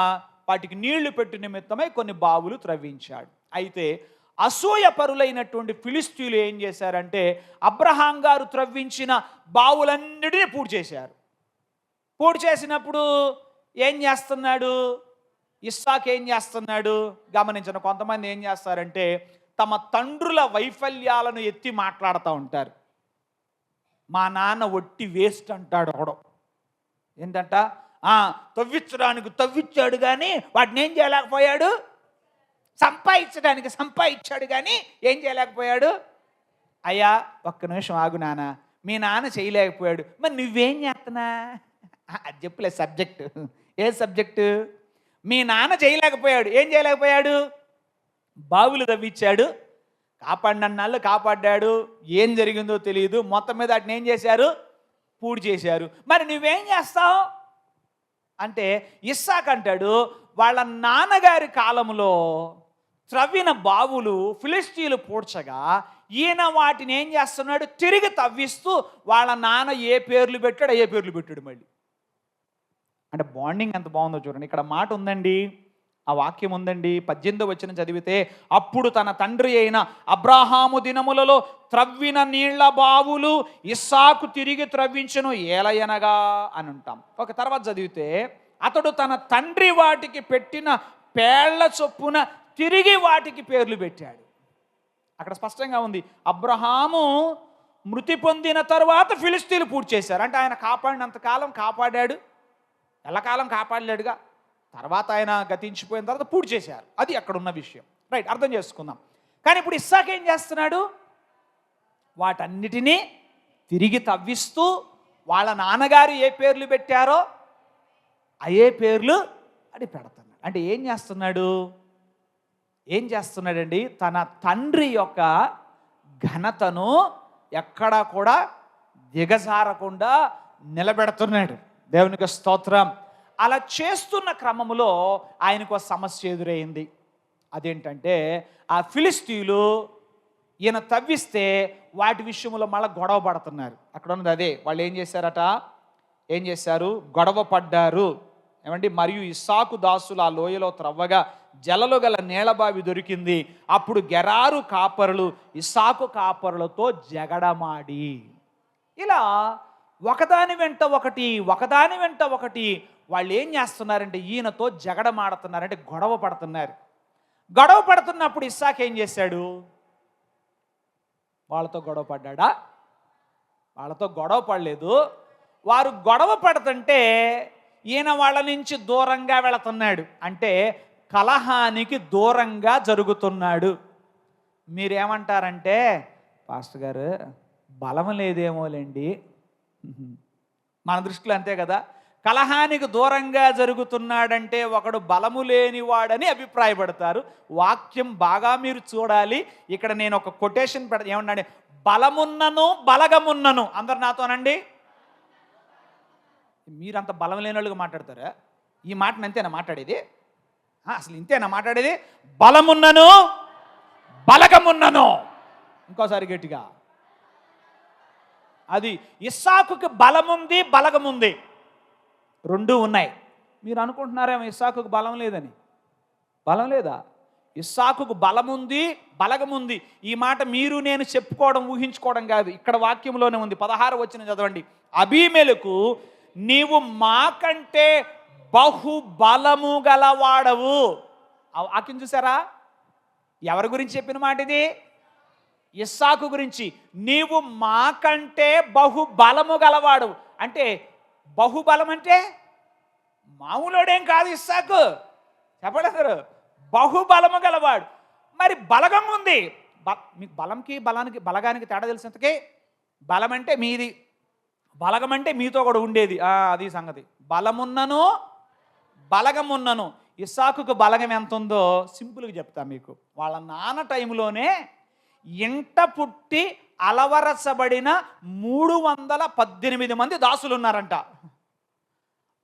వాటికి నీళ్లు పెట్టు నిమిత్తమై కొన్ని బావులు త్రవ్వించాడు. అయితే అసూయ పరులైనటువంటి ఫిలిస్తీయులు ఏం చేశారంటే అబ్రహాం గారు త్రవ్వించిన బావులన్నిటినీ పూర్తి చేశారు. పూర్తి చేసినప్పుడు ఏం చేస్తున్నాడు ఇస్సాకు? ఏం చేస్తున్నాడు గమనించను. కొంతమంది ఏం చేస్తారంటే తమ తండ్రుల వైఫల్యాలను ఎత్తి మాట్లాడుతూ ఉంటారు. మా నాన్న ఒట్టి వేస్ట్ అంటాడు ఒకడు. ఏంటంట? తవ్వించడానికి తవ్వించాడు కానీ వాటిని ఏం చేయలేకపోయాడు, సంపాదించడానికి సంపాదించాడు కానీ ఏం చేయలేకపోయాడు. అయ్యా ఒక్క నిమిషం ఆగు నాన్న, మీ నాన్న చేయలేకపోయాడు, మరి నువ్వేం చేస్తున్నా? అది చెప్పులే సబ్జెక్టు. ఏ సబ్జెక్టు? మీ నాన్న చేయలేకపోయాడు. ఏం చేయలేకపోయాడు? బావులు తవ్వించాడు, కాపాడినన్నాళ్ళు కాపాడ్డాడు, ఏం జరిగిందో తెలియదు, మొత్తం మీద వాటిని ఏం చేశారు? పూడి చేశారు. మరి నువ్వేం చేస్తావు అంటే ఇస్సాకు అంటాడు, వాళ్ళ నాన్నగారి కాలంలో త్రవ్విన బావులు ఫిలిస్తీయులు పూడ్చగా ఈయన వాటిని ఏం చేస్తున్నాడు? తిరిగి తవ్విస్తూ వాళ్ళ నాన్న ఏ పేర్లు పెట్టాడు ఏ పేర్లు పెట్టాడు మళ్ళీ. అంటే బాండింగ్ ఎంత బాగుందో చూడండి. ఇక్కడ మాట ఉందండి, ఆ వాక్యం ఉందండి. 18వ వచనం చదివితే, అప్పుడు తన తండ్రి అయిన అబ్రహాము దినములలో త్రవ్విన నీళ్ల బావులు ఇస్సాకు తిరిగి త్రవ్వించును ఏలయనగా అని ఉంటాం. ఒక తర్వాత చదివితే, అతడు తన తండ్రి వాటికి పెట్టిన పేళ్ల చొప్పున తిరిగి వాటికి పేర్లు పెట్టాడు. అక్కడ స్పష్టంగా ఉంది, అబ్రహాము మృతి పొందిన తరువాత ఫిలిస్తీన్లు పూర్తి చేశారు. అంటే ఆయన కాపాడినంతకాలం కాపాడాడు, ఎల్లకాలం కాపాడలేడుగా. తర్వాత ఆయన గతించిపోయిన తర్వాత పూర్తి చేశారు. అది అక్కడ ఉన్న విషయం. రైట్, అర్థం చేసుకుందాం. కానీ ఇప్పుడు ఇస్సాకు ఏం చేస్తున్నాడు? వాటన్నిటినీ తిరిగి తవ్విస్తూ వాళ్ళ నాన్నగారు ఏ పేర్లు పెట్టారో అయ్యే పేర్లు అది పెడుతున్నాడు. అంటే ఏం చేస్తున్నాడు? ఏం చేస్తున్నాడండి? తన తండ్రి యొక్క ఘనతను ఎక్కడా కూడా దిగజారకుండా నిలబెడుతున్నాడు. దేవునికి స్తోత్రం. అలా చేస్తున్న క్రమంలో ఆయనకు సమస్య ఎదురైంది. అదేంటంటే ఆ ఫిలిస్తీయులు ఈయన తవ్విస్తే వాటి విషయంలో మళ్ళీ గొడవ పడుతున్నారు. అక్కడ ఉన్నది అదే. వాళ్ళు ఏం చేశారు? గొడవ పడ్డారు. ఏమండి? మరియు ఇస్సాకు దాసులు ఆ లోయలో త్రవ్వగా జలలు గల నీళ్ళబావి దొరికింది. అప్పుడు గెరారు కాపరులు ఇస్సాకు కాపరులతో జగడమాడి, ఇలా ఒకదాని వెంట ఒకటి వాళ్ళు ఏం చేస్తున్నారంటే ఈయనతో జగడమాడుతున్నారంటే గొడవ పడుతున్నారు. గొడవ పడుతున్నప్పుడు ఇస్సాకు ఏం చేశాడు? వాళ్ళతో గొడవ పడ్డా? వాళ్ళతో గొడవ పడలేదు. వారు గొడవ పడుతుంటే ఈయన వాళ్ళ నుంచి దూరంగా వెళుతున్నాడు. అంటే కలహానికి దూరంగా జరుగుతున్నాడు. మీరేమంటారంటే, పాస్టర్ గారు బలం లేదేమోలేండి, మన దృష్టిలో అంతే కదా. కలహానికి దూరంగా జరుగుతున్నాడంటే ఒకడు బలము లేనివాడని అభిప్రాయపడతారు. వాక్యం బాగా మీరు చూడాలి. ఇక్కడ నేను ఒక కొటేషన్ ఏమన్నాడు? బలమున్నను బలగమున్నను. అందరు నాతోనండి. మీరంత బలం లేని వాళ్ళుగా మాట్లాడతారా? ఈ మాటను అంతేనా మాట్లాడేది? అసలు ఇంతేనా మాట్లాడేది? బలమున్నను బలగమున్నను. ఇంకోసారి గట్టిగా. అది ఇస్సాకుకి బలముంది బలగముంది, రెండూ ఉన్నాయి. మీరు అనుకుంటున్నారేమో ఇస్సాకుకు బలం లేదని. బలం లేదా? ఇస్సాకుకు బలముంది బలగముంది. ఈ మాట మీరు నేను చెప్పుకోవడం ఊహించుకోవడం కాదు, ఇక్కడ వాక్యంలోనే ఉంది. 16 వచనం చదవండి. అబీమెలెకు నీవు మాకంటే బహుబలము గలవాడవు. వాక్యం చూసారా? ఎవరి గురించి చెప్పిన మాట ఇది? ఇస్సాకు గురించి. నీవు మాకంటే బహుబలము గలవాడు. అంటే బహుబలం అంటే మామూలుడేం కాదు ఇస్సాకు. చెప్పలేరు. బహుబలము గలవాడు. మరి బలగం ఉంది. మీకు బలంకి బలగానికి తేడా తెలిసినంతకే. బలం అంటే మీది, బలగం అంటే మీతో కూడా ఉండేది. అది సంగతి. బలమున్నను బలగమున్నను. ఇస్సాకుకు బలగం ఎంత ఉందో సింపుల్గా చెప్తా మీకు. వాళ్ళ నాన్న టైంలోనే ఇంట పుట్టి అలవరచబడిన 318 మంది దాసులు ఉన్నారంట.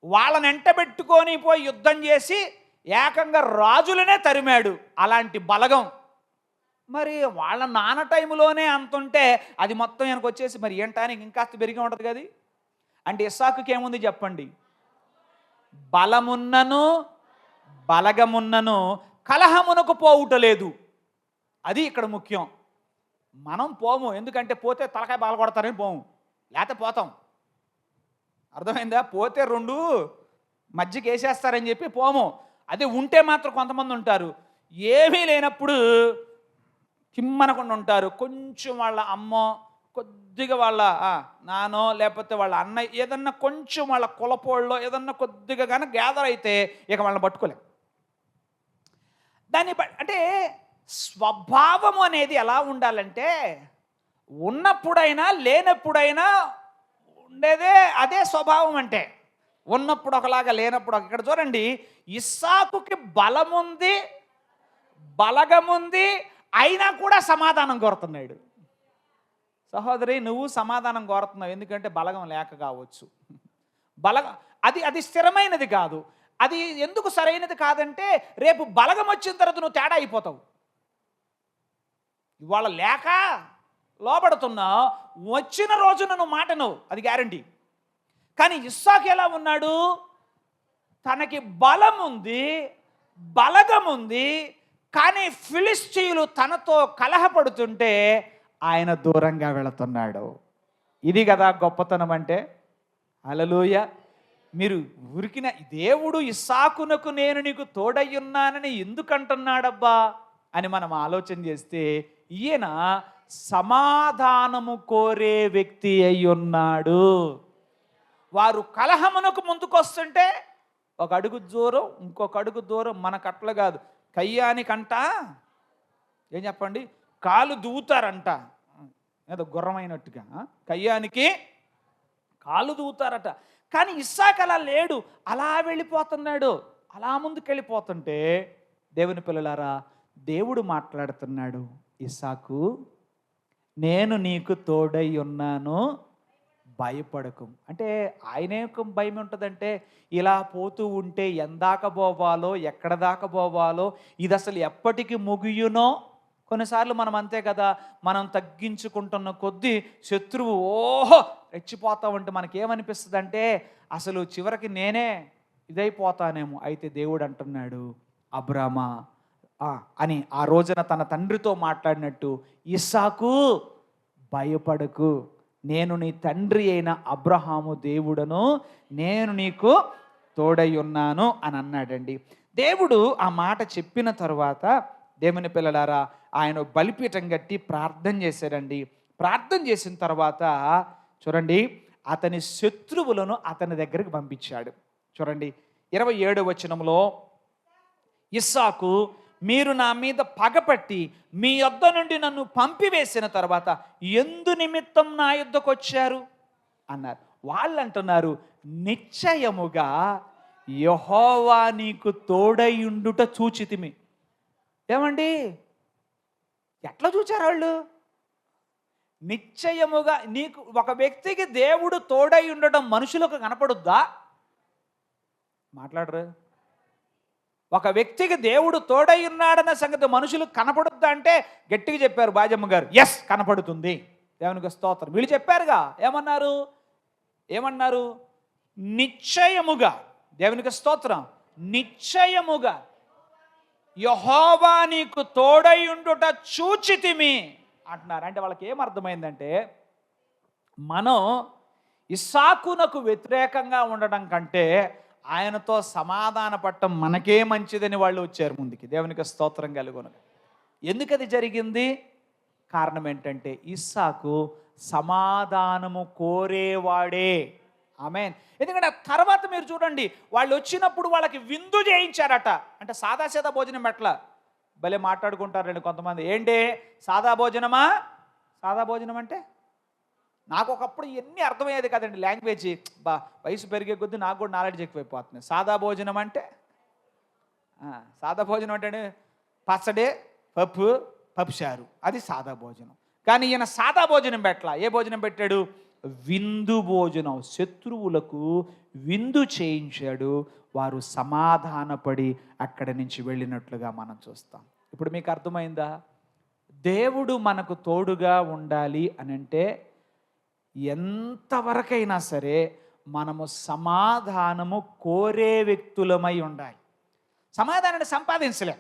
వాళ్ళని ఎంటబెట్టుకొని పోయి యుద్ధం చేసి ఏకంగా రాజులనే తరిమాడు. అలాంటి బలగం. మరి వాళ్ళ నాన్న టైంలోనే అంతుంటే అది మొత్తం వెనక వచ్చేసి మరి ఏంటానికి ఇంకాస్త పెరిగి ఉంటుంది కదా. అంటే ఇస్సాకుకి ఏముంది చెప్పండి? బలమున్నను బలగమున్నను, కలహమునకు పోవుటలేదు. అది ఇక్కడ ముఖ్యం. మనం పోము, ఎందుకంటే పోతే తలకాయ బాలకొడతారని పోము, లేకపోతే పోతాం. అర్థమైందా? పోతే 2 మధ్యకి వేసేస్తారని చెప్పి పోము. అదే ఉంటే మాత్రం కొంతమంది ఉంటారు, ఏమీ లేనప్పుడు కిమ్మనకుండా ఉంటారు. కొంచెం వాళ్ళ అమ్మో, కొద్దిగా వాళ్ళ నానో, లేకపోతే వాళ్ళ అన్నయ్య, ఏదన్నా కొంచెం వాళ్ళ కులపోళ్ళో ఏదన్నా కొద్దిగా కానీ గ్యాదర్ అయితే ఇక వాళ్ళని పట్టుకోలేం. దాన్ని అంటే స్వభావము అనేది ఎలా ఉండాలంటే ఉన్నప్పుడైనా లేనప్పుడైనా ఉండేదే అదే స్వభావం. అంటే ఉన్నప్పుడు ఒకలాగా, లేనప్పుడు ఇక్కడ చూడండి, ఇస్సాకుకి బలముంది బలగముంది, అయినా కూడా సమాధానం కోరుతున్నాడు. సహోదరి, నువ్వు సమాధానం కోరుతున్నావు, ఎందుకంటే బలగం లేక కావచ్చు. బలగం అది స్థిరమైనది కాదు. అది ఎందుకు సరైనది కాదంటే రేపు బలగం వచ్చిన తర్వాత నువ్వు తేడా అయిపోతావు. ఇవాళ లేక లోబడుతున్నావు, వచ్చిన రోజున నువ్వు మాటను, అది గ్యారంటీ. కానీ ఇస్సాకు ఎలా ఉన్నాడు? తనకి బలం ఉంది బలగం ఉంది, కానీ ఫిలిస్తీయులు తనతో కలహపడుతుంటే ఆయన దూరంగా వెళుతున్నాడు. ఇది కదా గొప్పతనం అంటే. హల్లెలూయా. మీరు ఉరికిన దేవుడు ఇస్సాకునకు నేను నీకు తోడయ్యున్నానని ఎందుకంటున్నాడబ్బా అని మనం ఆలోచన చేస్తే, ఈయన సమాధానము కోరే వ్యక్తి అయి ఉన్నాడు. వారు కలహమునకు ముందుకొస్తుంటే ఒక అడుగు దూరం, ఇంకొక అడుగు దూరం. మనకట్ల కాదు. కయ్యానికంట ఏం చెప్పండి, కాలు దూతారంట, ఏదో గుర్రమైనట్టుగా. కయ్యానికి కాలు దూతారట. కానీ ఇస్సాకు అలా లేడు, అలా వెళ్ళిపోతున్నాడు. అలా ముందుకెళ్ళిపోతుంటే దేవుని పిల్లలారా, దేవుడు మాట్లాడుతున్నాడు, ఇస్సాకు నేను నీకు తోడై ఉన్నాను, భయపడకు. అంటే ఆయన యొక్క భయం ఉంటుందంటే, ఇలా పోతూ ఉంటే ఎందాక పోవాలో, ఎక్కడ దాకా పోవాలో, ఇది అసలు ఎప్పటికి ముగియునో. కొన్నిసార్లు మనం అంతే కదా, మనం తగ్గించుకుంటున్న కొద్దీ శత్రువు రెచ్చిపోతా ఉంటే మనకేమనిపిస్తుంది అంటే, అసలు చివరికి నేనే ఇదైపోతానేమో. అయితే దేవుడు అంటున్నాడు, అబ్రామా అని ఆ రోజున తన తండ్రితో మాట్లాడినట్టు, ఇస్సాకు భయపడకు, నేను నీ తండ్రి అయిన అబ్రహాము దేవుడను, నేను నీకు తోడై ఉన్నాను అని అన్నాడండి. దేవుడు ఆ మాట చెప్పిన తరువాత దేవుని పిల్లలారా, ఆయన బలిపీఠం కట్టి ప్రార్థన చేశాడండి. ప్రార్థన చేసిన తర్వాత చూడండి, అతని శత్రువులను అతని దగ్గరికి పంపించాడు. చూడండి 27వ వచనంలో, ఇస్సాకు, మీరు నా మీద పగపట్టి మీ యొద్ద నుండి నన్ను పంపివేసిన తర్వాత ఎందు నిమిత్తం నా యొద్దకు వచ్చారు అన్నారు. వాళ్ళు అంటున్నారు, నిశ్చయముగా యెహోవా నీకు తోడైయుండుట చూచితిమి. ఏమండి, ఎట్లా చూచారు వాళ్ళు? నిశ్చయముగా నీకు, ఒక వ్యక్తికి దేవుడు తోడై ఉండడం మనుషులకు కనపడుద్దా? మాట్లాడరు. ఒక వ్యక్తికి దేవుడు తోడై ఉన్నాడన్న సంగతి మనుషులకు కనపడుద్దా అంటే గట్టిగా చెప్పారు బాజమ్మ గారు, ఎస్ కనపడుతుంది. దేవునికి స్తోత్రం. వీళ్ళు చెప్పారుగా, ఏమన్నారు? నిశ్చయముగా. దేవునికి స్తోత్రం. నిశ్చయముగా యెహోవా నీకు తోడై ఉండుట చూచితిమి అంటున్నారు. అంటే వాళ్ళకి ఏమర్థమైందంటే, మనం ఇస్సాకునకు వ్యతిరేకంగా ఉండడం కంటే ఆయనతో సమాధాన పడటం మనకే మంచిదని వాళ్ళు వచ్చారు ముందుకి. దేవునికి స్తోత్రం కలుగును. ఎందుకు అది జరిగింది? కారణం ఏంటంటే, ఇస్సాకు సమాధానము కోరేవాడే. ఆమేన్. ఎందుకంటే తర్వాత మీరు చూడండి, వాళ్ళు వచ్చినప్పుడు వాళ్ళకి విందు చేయించారట. అంటే సాదాసీదా భోజనం పెట్టలా. భలే మాట్లాడుకుంటారండి కొంతమంది, ఏంటి సాదా భోజనమా? సాదా భోజనం అంటే నాకు ఒకప్పుడు ఎన్ని అర్థమయ్యేది కదండి లాంగ్వేజ్. వయసు పెరిగే కొద్దీ నాకు కూడా నాలెడ్జ్ ఎక్కువైపోతుంది. సాదా భోజనం అంటే పచ్చడే, పప్పుచారు, అది సాదా భోజనం. కానీ ఈయన సాదా భోజనం పెట్టలా. ఏ భోజనం పెట్టాడు? విందు భోజనం. శత్రువులకు విందు చేయించాడు. వారు సమాధానపడి అక్కడి నుంచి వెళ్ళినట్లుగా మనం చూస్తాం. ఇప్పుడు మీకు అర్థమైందా? దేవుడు మనకు తోడుగా ఉండాలి అని అంటే ఎంతవరకైనా సరే మనము సమాధానము కోరే వ్యక్తులమై ఉండాలి. సమాధానాన్ని సంపాదించలేం,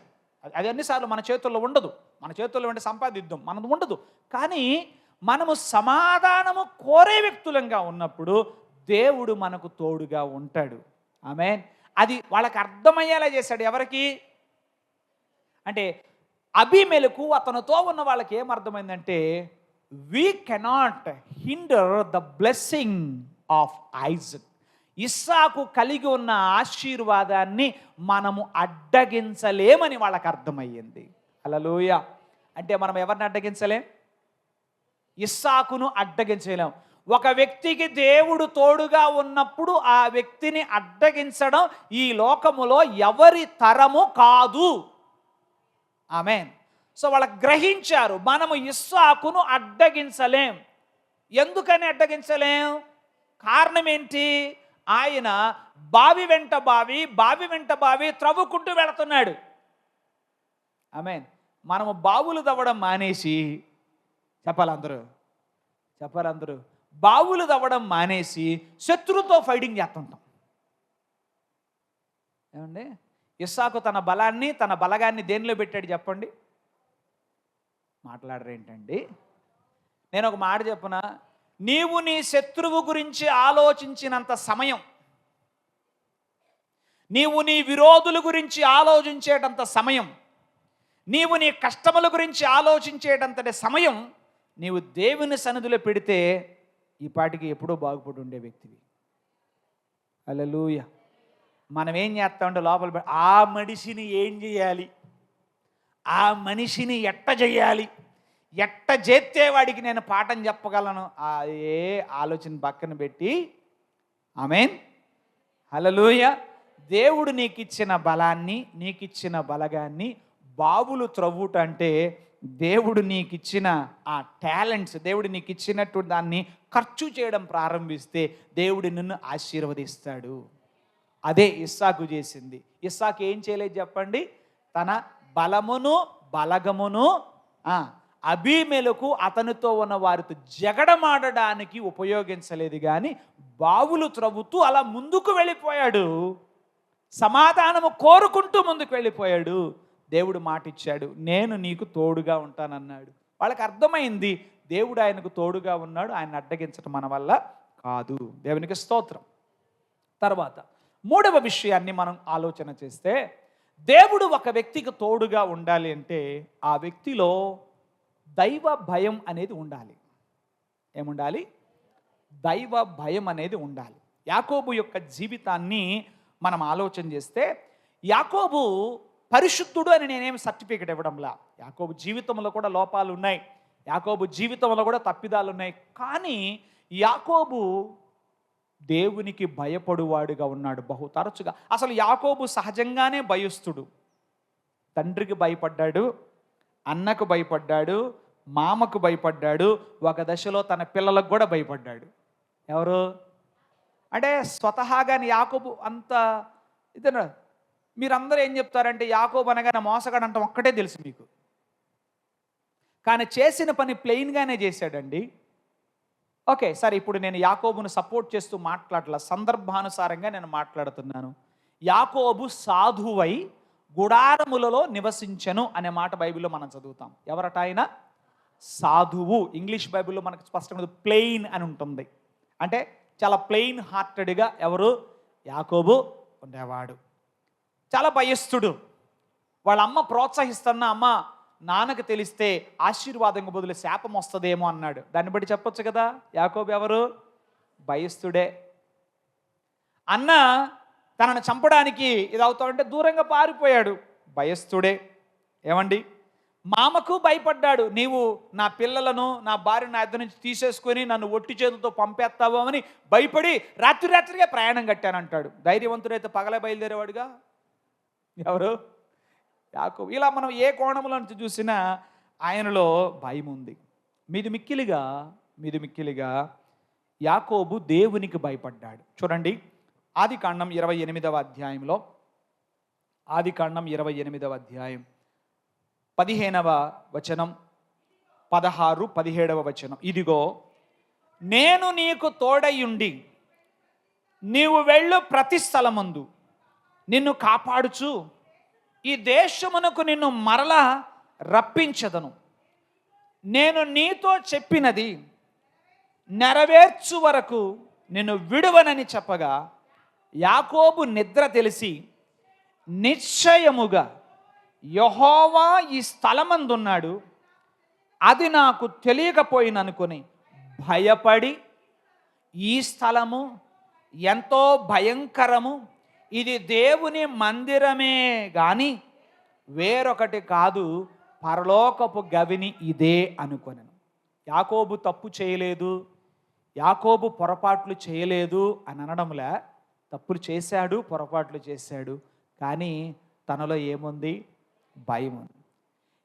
అది అన్నిసార్లు మన చేతుల్లో ఉండదు. మన చేతుల్లో ఉంటే సంపాదిద్దాం, మనది ఉండదు. కానీ మనము సమాధానము కోరే వ్యక్తులంగా ఉన్నప్పుడు దేవుడు మనకు తోడుగా ఉంటాడు. ఆమేన్. అది వాళ్ళకి అర్థమయ్యేలా చేశాడు. ఎవరికి అంటే అబీమెలెకు, అతనితో ఉన్న వాళ్ళకి ఏమర్థమైందంటే, we cannot hinder the blessing of Isaac. ఇస్సాకు కలిగి ఉన్న ఆశీర్వాదాన్ని మనము అడ్డగించలేమని వాళ్ళకి అర్థమయ్యింది. హల్లెలూయా. అంటే మనం ఎవరిని అడ్డగించలేం? ఇస్సాకును అడ్డగించలేం. ఒక వ్యక్తికి దేవుడు తోడుగా ఉన్నప్పుడు ఆ వ్యక్తిని అడ్డగించడం ఈ లోకములో ఎవరి తరము కాదు. ఆమేన్. సో వాళ్ళకి గ్రహించారు, మనము ఇస్సాకును అడ్డగించలేం. ఎందుకని అడ్డగించలేం? కారణం ఏంటి? ఆయన బావి వెంట బావి త్రవ్వుకుంటూ వెళుతున్నాడు. ఆమేన్. మనము బావులు తవ్వడం మానేసి, చెప్పాలందరూ బావులు తవ్వడం మానేసి శత్రువుతో ఫైటింగ్ చేస్తుంటాం. ఏమండి? ఇస్సాకు తన బలగాన్ని దేనిలో పెట్టాడు చెప్పండి? మాట్లాడరేంటండి? నేను ఒక మాట చెప్పునా, నీవు నీ శత్రువు గురించి ఆలోచించినంత సమయం, నీవు నీ విరోధుల గురించి ఆలోచించేటంత సమయం, నీవు నీ కష్టముల గురించి ఆలోచించేటంతటి సమయం నీవు దేవుని సన్నిధిలో పెడితే ఈ పాటికి ఎప్పుడో బాగుపడి ఉండే వ్యక్తివి. హల్లెలూయా. మనం ఏం చేస్తామంటే లోపల ఆ మనిషిని ఏం చేయాలి, ఆ మనిషిని ఎట్ట చేయాలి, ఎట్ట చేస్తే వాడికి నేను పాఠం చెప్పగలను, ఏ ఆలోచన పక్కన పెట్టి, ఆమేన్, హల్లెలూయా, దేవుడు నీకిచ్చిన బలాన్ని, నీకిచ్చిన బలగాన్ని బావులు త్రవ్వుట అంటే దేవుడు నీకిచ్చిన ఆ టాలెంట్స్, దేవుడు నీకు ఇచ్చినట్టు దాన్ని ఖర్చు చేయడం ప్రారంభిస్తే దేవుడు నిన్ను ఆశీర్వదిస్తాడు. అదే ఇస్సాకు చేసింది. ఇస్సాకు ఏం చేయలేదు చెప్పండి? తన బలమును బలగమును అబీమెలకు అతనితో ఉన్న వారితో జగడమాడడానికి ఉపయోగించలేదు, కానీ బావులు త్రవ్వుతూ అలా ముందుకు వెళ్ళిపోయాడు. సమాధానము కోరుకుంటూ ముందుకు వెళ్ళిపోయాడు. దేవుడు మాట ఇచ్చాడు, నేను నీకు తోడుగా ఉంటానన్నాడు. వాళ్ళకి అర్థమైంది దేవుడు ఆయనకు తోడుగా ఉన్నాడు, ఆయన అడ్డగించడం మన వల్ల కాదు. దేవునికి స్తోత్రం. తర్వాత మూడవ విషయాన్ని మనం ఆలోచన చేస్తే, దేవుడు ఒక వ్యక్తికి తోడుగా ఉండాలి అంటే ఆ వ్యక్తిలో దైవ భయం అనేది ఉండాలి. ఏముండాలి? దైవ భయం అనేది ఉండాలి. యాకోబు యొక్క జీవితాన్ని మనం ఆలోచన చేస్తే, యాకోబు పరిశుద్ధుడు అని నేనేం సర్టిఫికెట్ ఇవ్వడంలా. యాకోబు జీవితంలో కూడా లోపాలు ఉన్నాయి, యాకోబు జీవితంలో కూడా తప్పిదాలు ఉన్నాయి. కానీ యాకోబు దేవునికి భయపడువాడుగా ఉన్నాడు బహు తరచుగా. అసలు యాకోబు సహజంగానే భయస్థుడు. తండ్రికి భయపడ్డాడు, అన్నకు భయపడ్డాడు, మామకు భయపడ్డాడు, ఒక దశలో తన పిల్లలకు కూడా భయపడ్డాడు. ఎవరు అంటే స్వతహాగాని యాకోబు అంత ఇతను. మీరందరూ ఏం చెప్తారంటే యాకోబు అనగానే మోసగాడు అంటాం ఒక్కటే తెలుసు మీకు, కానీ చేసిన పని ప్లెయిన్గానే చేశాడండి. ఓకే సరే, ఇప్పుడు నేను యాకోబును సపోర్ట్ చేస్తూ మాట్లాడలా, సందర్భానుసారంగా నేను మాట్లాడుతున్నాను. యాకోబు సాధువై గుడారములలో నివసించెను అనే మాట బైబిల్లో మనం చదువుతాం. ఎవరట ఆయన? సాధువు. ఇంగ్లీష్ బైబిల్లో మనకు స్పష్టంగా ప్లెయిన్ అని ఉంటుంది. అంటే చాలా ప్లెయిన్ హార్టెడ్గా ఎవరు? యాకోబు ఉండేవాడు. చాలా భయస్థుడు. వాళ్ళ అమ్మ ప్రోత్సహిస్తున్న, అమ్మ నాన్నకు తెలిస్తే ఆశీర్వాదంగా బదులు శాపం వస్తుందేమో అన్నాడు. దాన్ని బట్టి చెప్పొచ్చు కదా యాకోబు ఎవరు? భయస్థుడే. అన్న తనను చంపడానికి ఇది అవుతామంటే దూరంగా పారిపోయాడు, భయస్థుడే. ఏమండి? మామకు భయపడ్డాడు, నీవు నా పిల్లలను నా భార్యను నా ఇద్దరి నుంచి తీసేసుకొని నన్ను ఒట్టి చేతులతో పంపేస్తావు అని భయపడి రాత్రిగా ప్రయాణం కట్టానంటాడు. ధైర్యవంతుడైతే పగలే బయలుదేరేవాడుగా ఎవరు? యాకోబు. ఇలా మనం ఏ కోణంలో నుంచి చూసినా ఆయనలో భయం ఉంది. మీది మిక్కిలిగా యాకోబు దేవునికి భయపడ్డాడు. చూడండి ఆదికాండం 28వ అధ్యాయంలో, ఆదికాండం 28వ అధ్యాయం 15వ వచనం, 16, 17వ వచనం. ఇదిగో నేను నీకు తోడయుండి నీవు వెళ్ళు ప్రతి స్థలమందు నిన్ను కాపాడుచు ఈ దేశమునకు నిన్ను మరలా రప్పించదను. నేను నీతో చెప్పినది నెరవేర్చు వరకు నిన్ను విడువనని చెప్పగా యాకోబు నిద్ర తెలిసి నిశ్చయముగా యెహోవా ఈ స్థలమందున్నాడు, అది నాకు తెలియకపోయిననుకొని భయపడి ఈ స్థలము ఎంతో భయంకరము, ఇది దేవుని మందిరమే గాని వేరొకటి కాదు, పరలోకపు గవిని ఇదే అనుకొనెను. యాకోబు తప్పు చేయలేదు, యాకోబు పొరపాట్లు చేయలేదు అని అనడంలా, తప్పులు చేశాడు, పొరపాట్లు చేశాడు, కానీ తనలో ఏముంది? భయం ఉంది.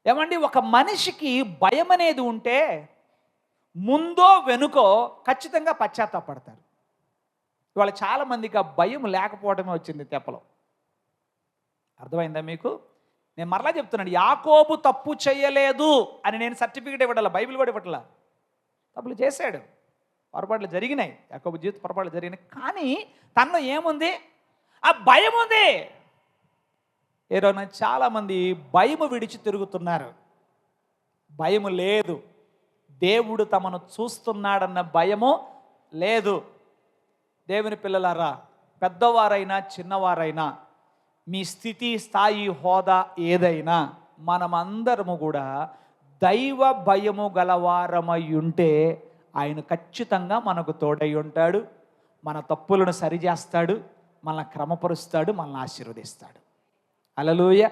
ఏమండి? ఒక మనిషికి భయం అనేది ఉంటే ముందో వెనుకో ఖచ్చితంగా పశ్చాత్తాపడతారు. ఇవాళ చాలామందికి ఆ భయం లేకపోవడమే వచ్చింది తెప్పలో. అర్థమైందా మీకు? నేను మరలా చెప్తున్నాను, యాకోబు తప్పు చేయలేదు అని నేను సర్టిఫికేట్ ఇవ్వడాల, బైబిల్ కూడా ఇవ్వట్లా. తప్పులు చేశాడు, పొరపాట్లు జరిగినాయి, యాకోబు జీవిత పొరపాట్లు జరిగినాయి, కానీ తనలో ఏముంది? ఆ భయం ఉంది. ఈరోజు చాలామంది భయము విడిచి తిరుగుతున్నారు. భయము లేదు, దేవుడు తమను చూస్తున్నాడన్న భయము లేదు. దేవుని పిల్లలారా, పెద్దవారైనా చిన్నవారైనా, మీ స్థితి, స్థాయి, హోదా ఏదైనా, మనమందరము కూడా దైవ భయము గలవారమై ఉంటే ఆయన ఖచ్చితంగా మనకు తోడై ఉంటాడు, మన తప్పులను సరిచేస్తాడు, మనల్ని క్రమపరుస్తాడు, మనల్ని ఆశీర్వదిస్తాడు. హల్లెలూయా.